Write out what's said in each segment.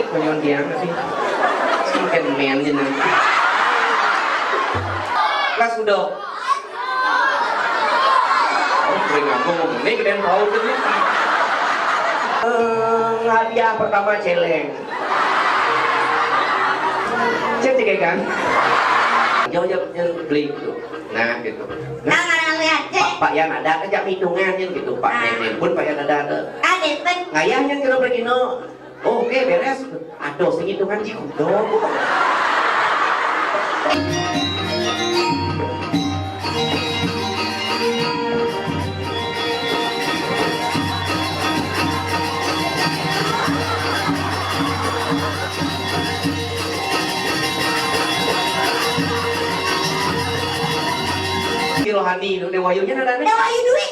konyon dia sih kan men je nanti kelas udah sering ngomong ini kalian tahu tuh hadiah pertama celeng cantik kan jauh-jauh beli gitu nah gitu Nah, lihat Pak yang ada kejam hitungannya gitu Pak Nenek pun Pak yang ada Aden ngayahnya kira begini oke beres aduh sehitungan sih udah rohani Dewa Ayunya ada nih. Dewa Ayu Dwi.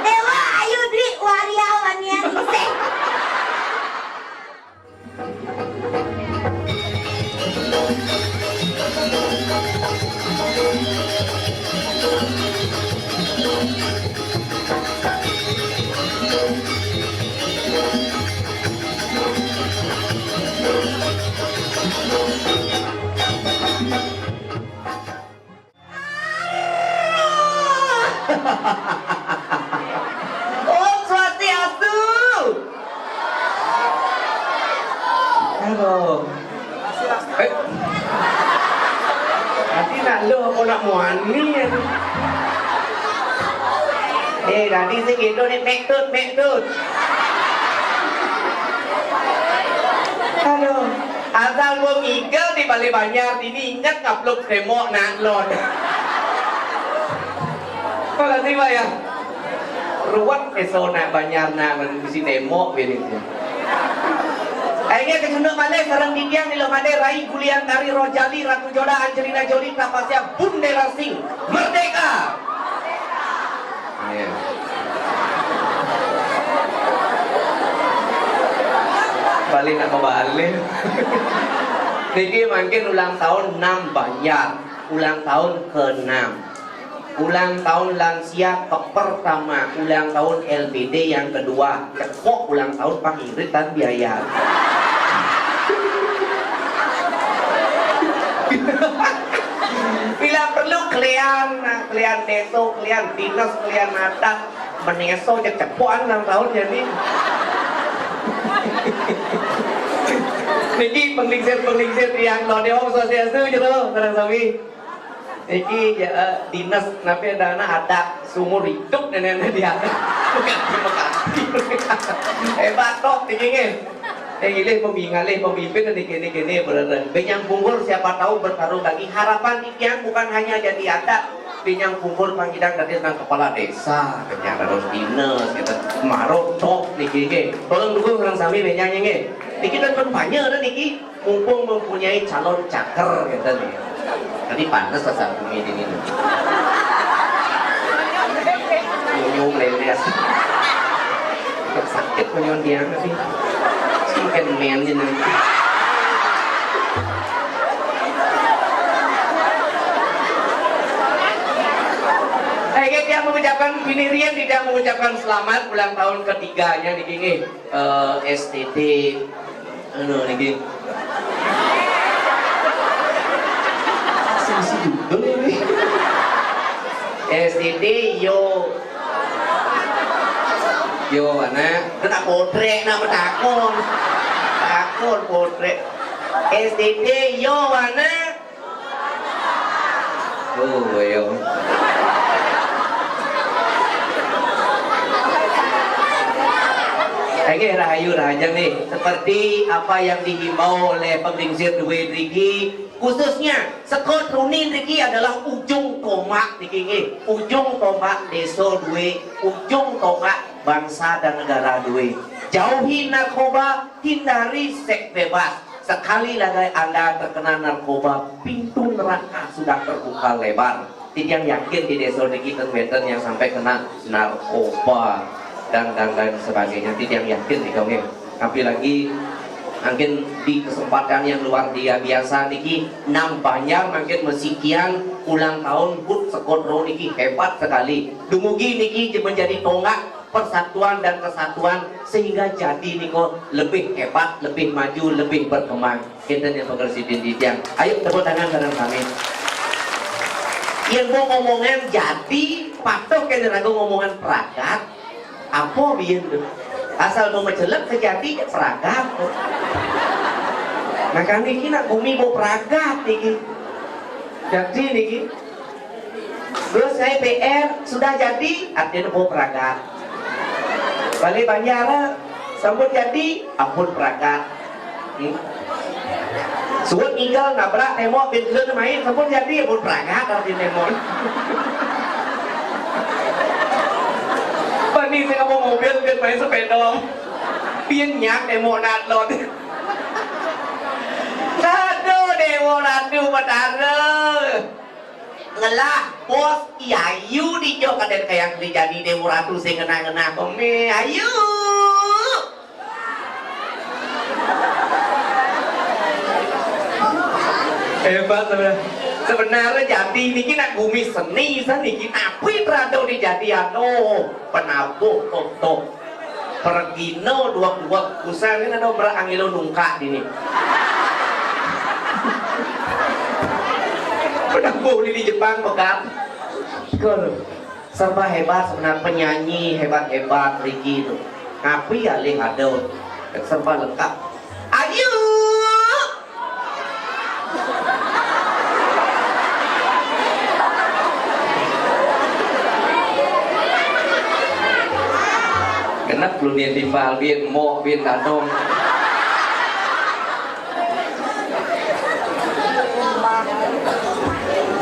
Dewa Ayu Dwi wariawan yang iseng. Om Swastiastu. Halo. Nanti nak lu aku nak muani. Nanti segitu nih mek tut. Halo. Asal gua mikir di Bali Banjar ini ingat ngapluk demo nak lon. Kalau sih Pak ya, ruwet esona Banyarna mengisi demo ini. Akhirnya kesunduk mana sarang didiang di lemade Rai Gulian Tari Rojali Ratu Joda Angelina Jolie Tapasya Bundela Singh Merdeka. Ayo. Balik nak balik. Jadi mungkin ulang tahun 6 Banjar, ulang tahun ke-6. Ulang tahun lansia ke pertama, ulang tahun LBD yang kedua, cepok ulang tahun pangiritan biaya. Bila perlu kalian deso, kalian dinas, kalian ada meneso cepokan ulang tahun jadi. Niki penglingsir yang lo dewa sosiasu gitu, terang sami. Iki ya dinas napi dana ada sumur hidup nenek dia bukan hebat toh tinggi gile pemimpin dan gini beneran benyang punggul siapa tahu bertaruh lagi harapan yang bukan hanya jadi ada benyang punggul panggilan dari kepala desa benyang harus dinas kita marok tok niki tolong dukung orang sami benyang ini niki dan kampanye dan niki mumpung mempunyai calon caker gitu nih. Tadi panas saat bumi ini. Nyum leles. Sakit menyon dia sih. Kan men je nanti. Dia mengucapkan Binirian tidak mengucapkan selamat ulang tahun ketiganya di sini. STT niki. STD yo anak kena potrek nama takon potrek STD yo anak yo Oke, rahayu raja nih seperti apa yang dihimbau oleh penglingsir Dwi Riki khususnya sekot runin Riki adalah ujung tombak Riki ujung tombak desa Dwi ujung tombak bangsa dan negara Dwi jauhi narkoba hindari seks bebas sekali lagi Anda terkena narkoba pintu neraka sudah terbuka lebar tidak yakin di desa Riki Tenweten yang sampai kena narkoba dan lain sebagainya tidak yakin nih kamu tapi lagi mungkin di kesempatan yang luar biasa niki nam Banjar mungkin mesikian ulang tahun but sekotro niki hebat sekali dumugi niki menjadi tonggak persatuan dan kesatuan sehingga jadi niko lebih hebat, lebih maju, lebih berkembang. Kita yang Presiden Didiang. Ayo tepuk tangan bareng kami. Yang mau ngomongan jadi patuh kena ragu ngomongan peragat. Apa biar tuh? Asal mau menjelek sejati peragat. Maka niki nak bumi mau peragat niki. Jadi niki. Terus saya PR sudah jadi artinya mau peragat. Balik Banjara sambut jadi ampun peragat. Suwun tinggal nabrak tembok pintu main sambut jadi ampun peragat artinya tembok. Pani saya mau mobil kan main sepeda. Pian nyak tembok natlon. Aduh dewo radu padara. Ngelah bos Ayu di jok ada kayak terjadi dewo ratu sing ngena-ngena kome Ayu. Hebat sebenarnya jadi niki nak bumi seni san niki tapi rado dijadian penabuh toto pergino dua kusang ini ada berangilo nungka dini. Penabuh di Jepang pegang. Serba hebat sebenarnya penyanyi hebat-hebat Ricky itu. Tapi ya lih ada serba lengkap. Ayu. Kenapa belum dia timbal, biar mau, biar dadong.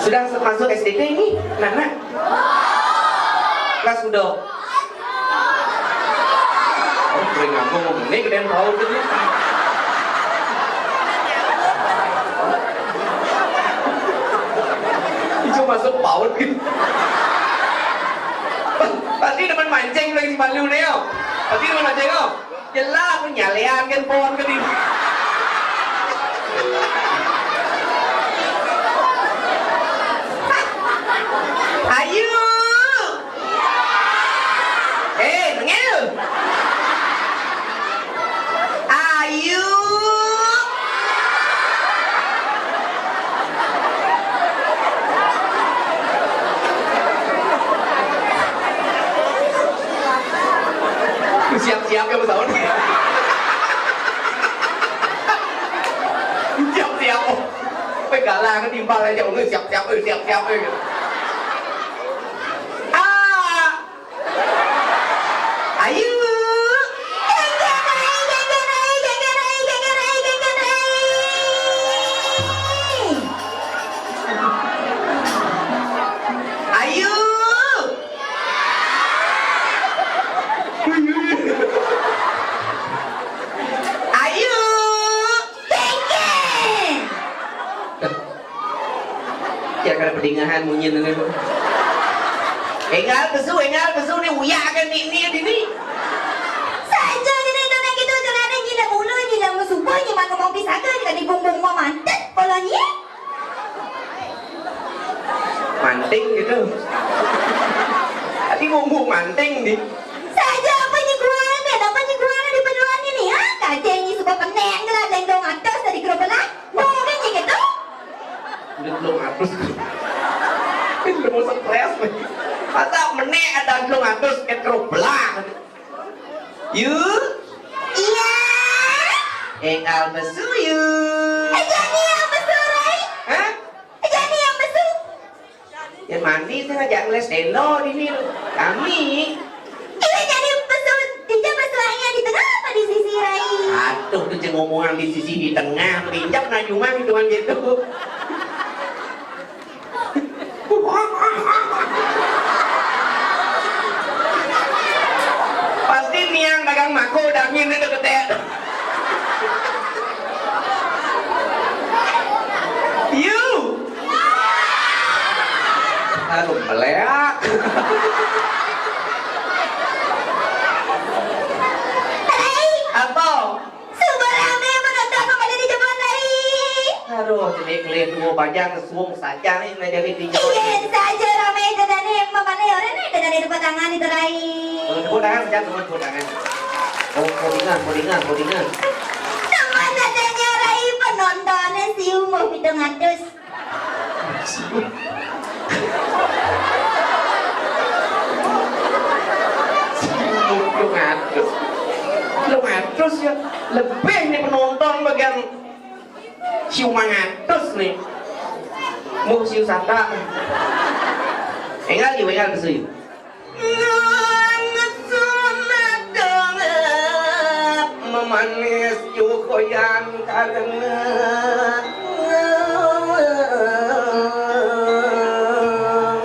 Sudah masuk SDK ini, Nana? Kelas udah. Oh, boleh ngomong ini kalian tahu tuh. Itu masuk PAUD gitu. Pasti teman mancing lagi si Balu nih, pasti teman mancing kok. Jelas penyalean kan pohon ke di. Ayu. Ngel. Ayu. Siap-siap ya pesawat. Siap-siap. Pegalang ketimbang aja siap-siap siap-siap gitu. Ayu. Ayu. Ayu. Ya kan pedingahan munyin ini. Engal besu ni uyakan ni. Saja gini itu nak gitu jangan ada gila mulu gila musuh ni mana mau pisah ke di bumbung mau mantet polanya. Manting gitu. Tadi bumbung manting nih. Saja apa nyiguan di peduan ini ha? Kacang ni suka peneng lah lendong atas dari gerobelah. Mau kan ni gitu? Belum atus. Belum stres. Masa menek ada belum atus ke gerobelah. Yuk. Iya. Engal besu yuk. Jadi yang besurai. Hah? Jadi yang besu. Yang mandi saya ngajak les telo di sini. Kami. Iya jadi besu. Tidak besuainya di tengah apa di sisi rai? Aduh tuh ceng ngomongan di sisi di tengah. Pinjam na cuma hitungan gitu. Pasti niang dagang mako dangin itu gede. You. Aduh meleak. Rai. Apa? Subarame menonton kembali di Jepang rai. Aduh jadi klir dua bajang suung saja nih jadi tinjau. Ingin saja ramai dan yang memanai orang ini dan tepuk tangan itu lain. Tepuk tangan jangan tepuk tangan. Oh, kodingan. Teman adanya Rai penontonnya siu mau hitung atus. Lu ngatus ya lebih nih penonton bagian siu mangatus nih mau siu sata enggak kesini memanis yukoyan karena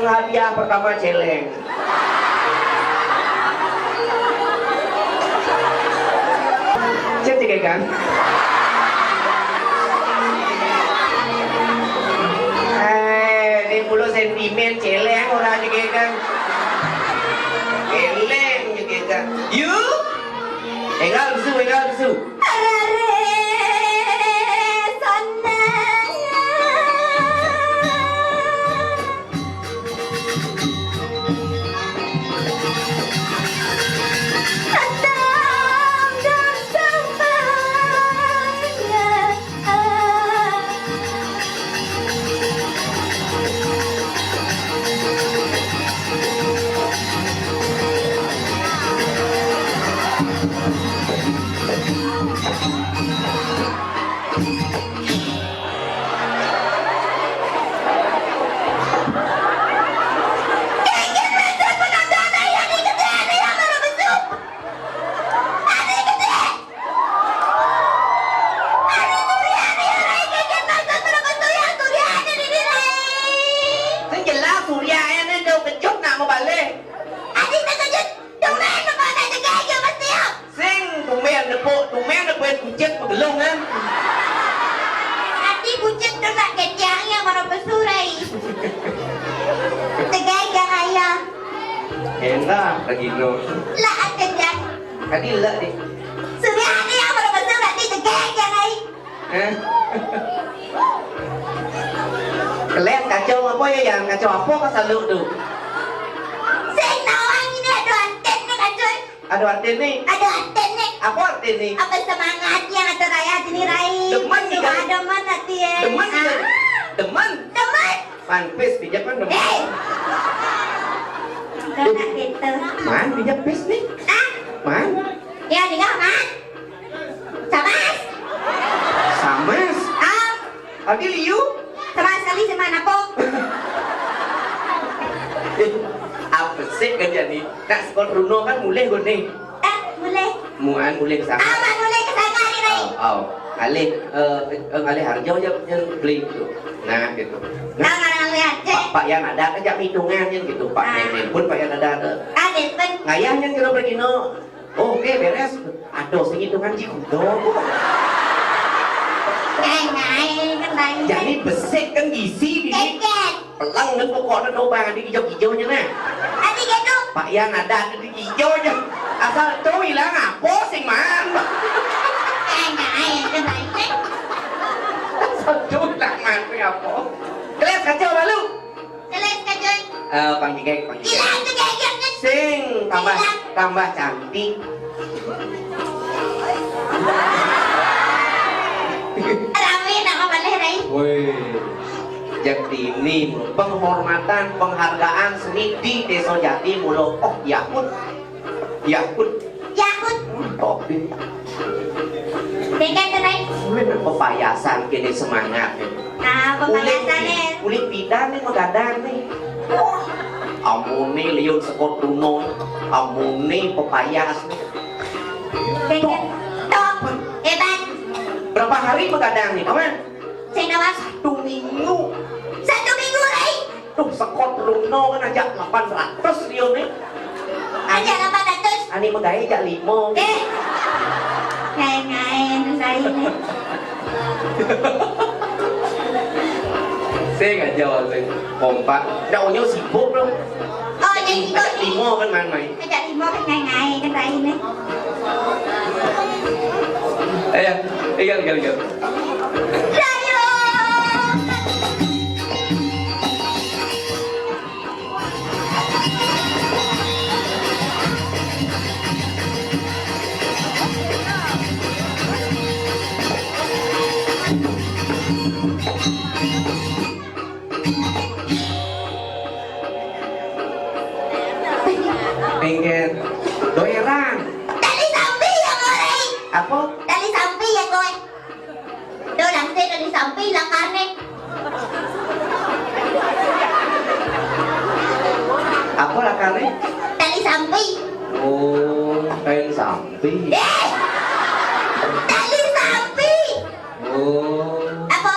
hadiah pertama celeng. Cantik kan? Ini mulu sentimen celeng orang juga kan? Celeng juga kan? Yuk! Enggak bisu. Arare sana. Enak lagi no. Lah ada jak. Tadi lah deh. Sudah ada yang berbesar nanti tegak jangan. Kalian kacau apa ya yang kacau apa kau selalu tuh? Saya nawang ini ada anten nih kacau. Ada arti nih. Ada anten nih. Apa arti nih? Apa semangat yang ada raya sini Rai? Demen nih kan? Demen hati ya. Demen. Panpis pijak kan demen. Karena gitu. Man pijak pis nih. Man. Ya tinggal man. Samas. Samas. Adi liu. Sama sekali semana po. Apa sih kan jadi? Nak sekolah Bruno kan mulai gue nih. Mulai. Muan mulai kesana. Aman mulai kesana nih Rai. Alih harjo aja yang beli itu. Nah gitu. Nah ngarang lihat cek. Pak yang ada kan jam hitungannya gitu. Pak Nenek pun Pak yang ada. Ada pun. Ngayahnya kira begini. Oke beres. Aduh sehitungan cikudo. Ngai kan lain. Jadi besek kan gizi di sini. Keket. Pelang dan pokoknya dobang di hijau-hijaunya nah. Adi gitu. Pak yang ada di hijaunya. Asal itu hilang apa sih man? Ngai kan lain. Asal itu hilang man apa? Kalian kacau lalu. Kalian kacau. Panggigek. Hilang tuh kayak gitu. Sing tambah cantik. Rame nama boleh Rai. Woi, Jatini, penghormatan, penghargaan seni di Desa Jati mulu. Oh, Yakut. Yakut. Topi. Dengan tuh Rai. Pepayasan kini semangat. Pepayasannya. Kulit bidan nih megadang nih. Amuni liun sekot runo. Amuni pepayas nih. Dengan. Top. Hebat. Berapa hari megadang nih, kawan? Saya nawas. 1 minggu. 1 minggu Rai. Tuh sekot runo kan aja 800 liun nih. Aja 800. Ani megaya aja 5. Ngai Rai ini. Saya nggak jawab sih. Kompak. Daunnya sibuk belum? Oh jadi itu. Ada 5 kan main-main. Ada 5 kan ngai kan Rai ini. Ayo, igal. Rayo. Sekarang. Tali sampai ya kowe. Apa? Tali sampai ya kowe. Do nanti tali sampai langkane. Apa lah kali? Tali sampai. Oh, kain sampi. Tali sampai. Oh. Apa?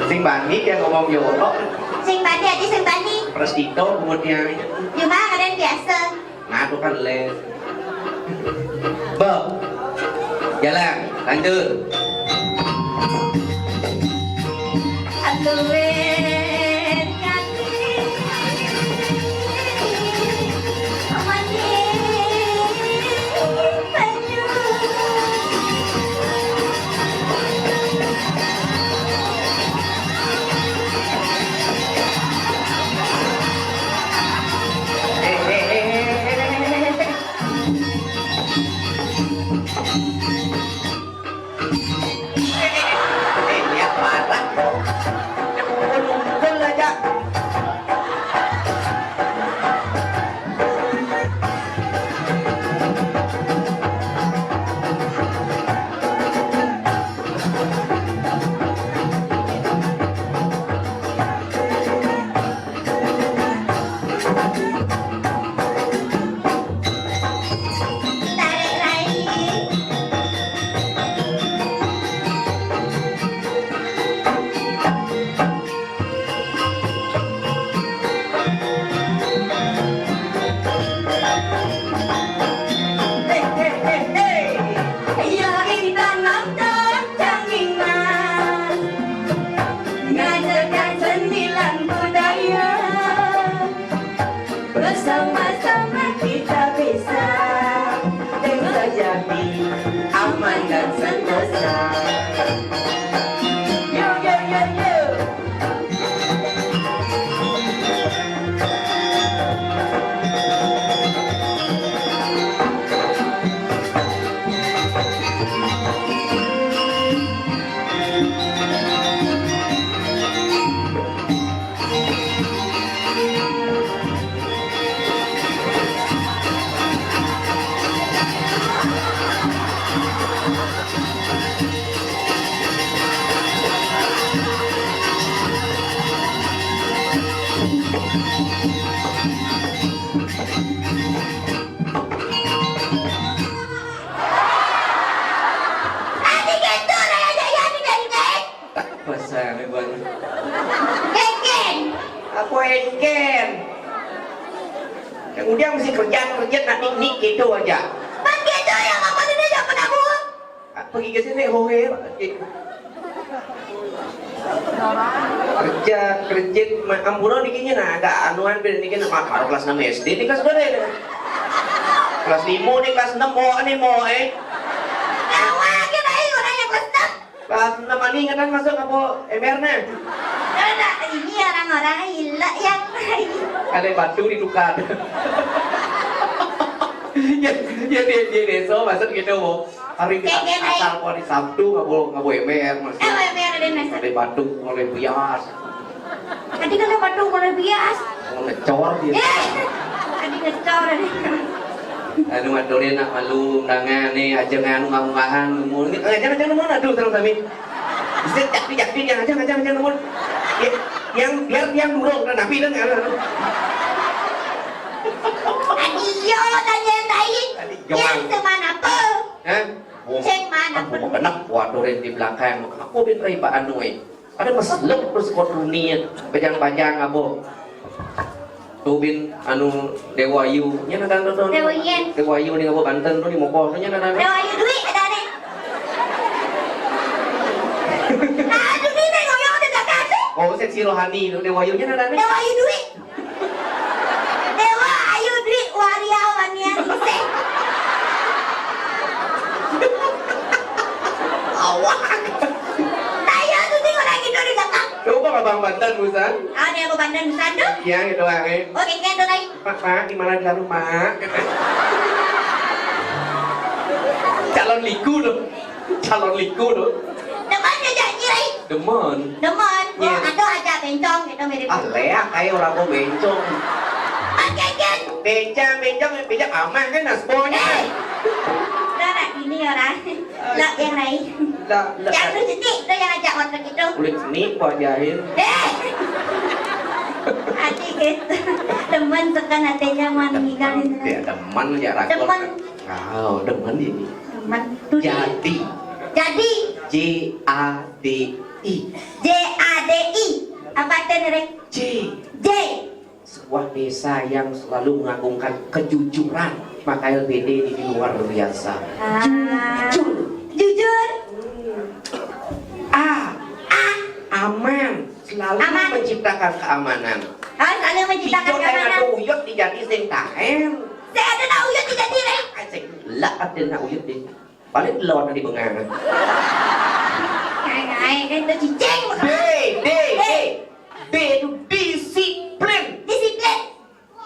Sing Bani yang ngomong Yoro. Sing bani aja sing bani. Prestito kemudian. Cuma kadang biasa. Nah, itu kan les. Bo. Jalan, lanjut. Aluin kaki amani banyu Lihat parah. Kumpul aja. tarik lagi yang tanam dan canggih mas ngajarkan sembilan budaya bersama-sama kita bisa Bisa jadi aman dan sentosa. Yo yo yo yo. Adik itu raya jaya di geng Pasang bang. geng. Aku engken. Kemudian mesti kerja nak nik gitu aja. Pan gitu yang apa ini jangan aku. Pergi ke sini hohe. Kerja amburan dikinya nah agak anuan beda nih kan karo kelas 6 SD nih kelas berapa ya? Kelas 5 nih kelas 6 mau Tawa kita ini orang yang kesep. kelas 6 ani ingatan masuk apa MR-nya Karena ini orang-orang gila yang lain. ada batu ditukar ya dia deso masuk gitu mau hari kita asal kok di Sabtu nggak boleh MR masih Biar ada nasi. ada batu mulai bias Tadi kan dapat tuh mulai bias. mau ngecor dia Tadi ngecor nih. anu madorin nak malu undangan nih aja nganu ngamukahan ngomong ini aja ngomong aduh terus kami bisa jakti yang aja ngomong yang biar yang durung dan nabi dan Adio tanya lain. Yang semana apa? Cek mana aku mau kenap waduh di belakang aku bin rai pak anu ada masalah terus kau dunia panjang abo Tubin anu Dewayu nya ada tuh Dewayu di Kabupaten Banten tuh di Moko nya ada Dewayu duit ada nih. Nah, duit nih ngoyong tidak kasih. oh seksi rohani tuh Dewayu nya ada Dewayu duit. Dewayu duit wariawan yang isek. awak Saya tuh tinggal lagi di belakang. coba Abang Banten Busan Ada yang Banten Sandu. iya gitu aja Oke, kan lagi. Pak gimana di rumah calon liku loh Depan dia janji lagi. demen Demen. Iya. Ada aja bencong gitu mirip. Ah leak kayak orang mau bencong. Kan. Bencang aman kan nasbonya. Đó là ini orang. Lah yang lain. Yang lu sini, lu yang ajak orang itu. Kulit seni kok jahil. Hati gitu. Teman tekan hatinya mau ninggalin. Ya teman ya rakor. Teman. Kau teman ini. Teman. Jadi. J A D I. JADI. Apa itu nih? J. Sebuah desa yang selalu mengagungkan kejujuran, maka LBD ini luar biasa. Jujur. Aman, selalu Aman. menciptakan keamanan. Selalu menciptakan Hijau yang keamanan. ada uyut dijadi sing tahen. Saya ada nak uyut tidak diri. Sing lah ada nak uyut deh. Balik lawan di bengangan. Ngai kan itu cicing. D itu disiplin. Disiplin.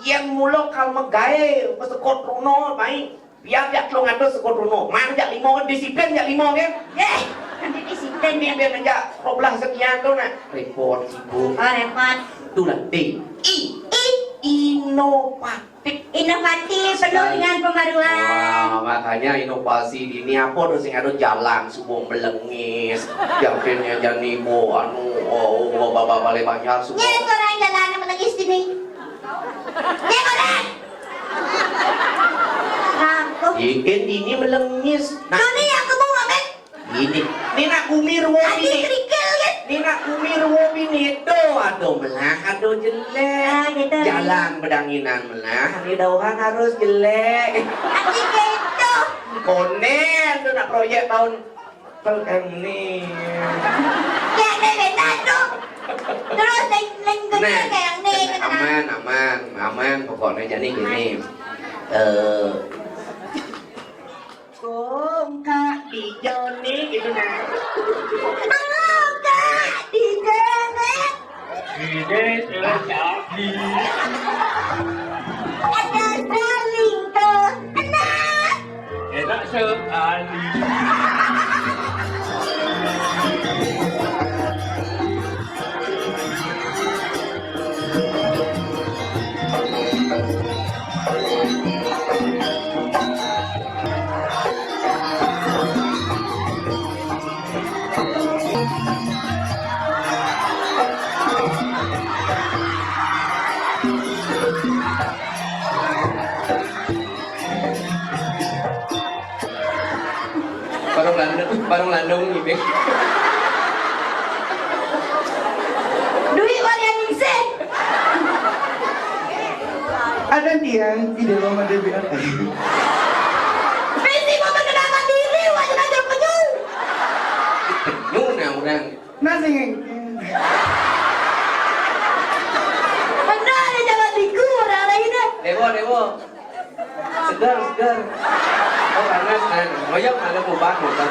Yang mula kalau megawe sekot runo baik. Biar jak lo ngado sekot runo. Mang jak limo kan disiplin jak limo kan. Nanti disiplin Biar dia. biar jak 12 sekian tuh nak. Report sibuk. Oh repot. Itulah D. Inovatif. Inovatif penuh dengan pembaruan. Wah, makanya inovasi ini apa terus yang ada jalan subong melengis, yakinnya jadi bapak balik banyak semua. Nyek orang jalan yang menangis sini. Nyek orang. Aku. Ikan ini melengis. Nah, Ini yang kamu ngamen. ini nak kumir wo Adi ini. kerikil kan. Ini nak kumir wo ini. Aduh melah, aduh jelek. Gitu. Jalan bedanginan melah. Ini dauhan harus jelek. Adi gitu. Konen tuh nak proyek tahun ini. Kayak beda tuh. Terus lenggutnya kayak nih. aman pokoknya jadi gini. Kom kak di Joni gitu nah. Halo kak, di jalan. Ada saling tuh. Enak. Enak sekali. Barang landung gitu. Duit yang ningsih. Ada dia di dalam DBR. Visi mau mengenalkan diri, wajib aja penyul. Penyuh nah orang. Nasi Benar ya jangan dikurang lagi deh. Dewo. Segar. Oh panas kan. Ngoyok ada mau bangun kan.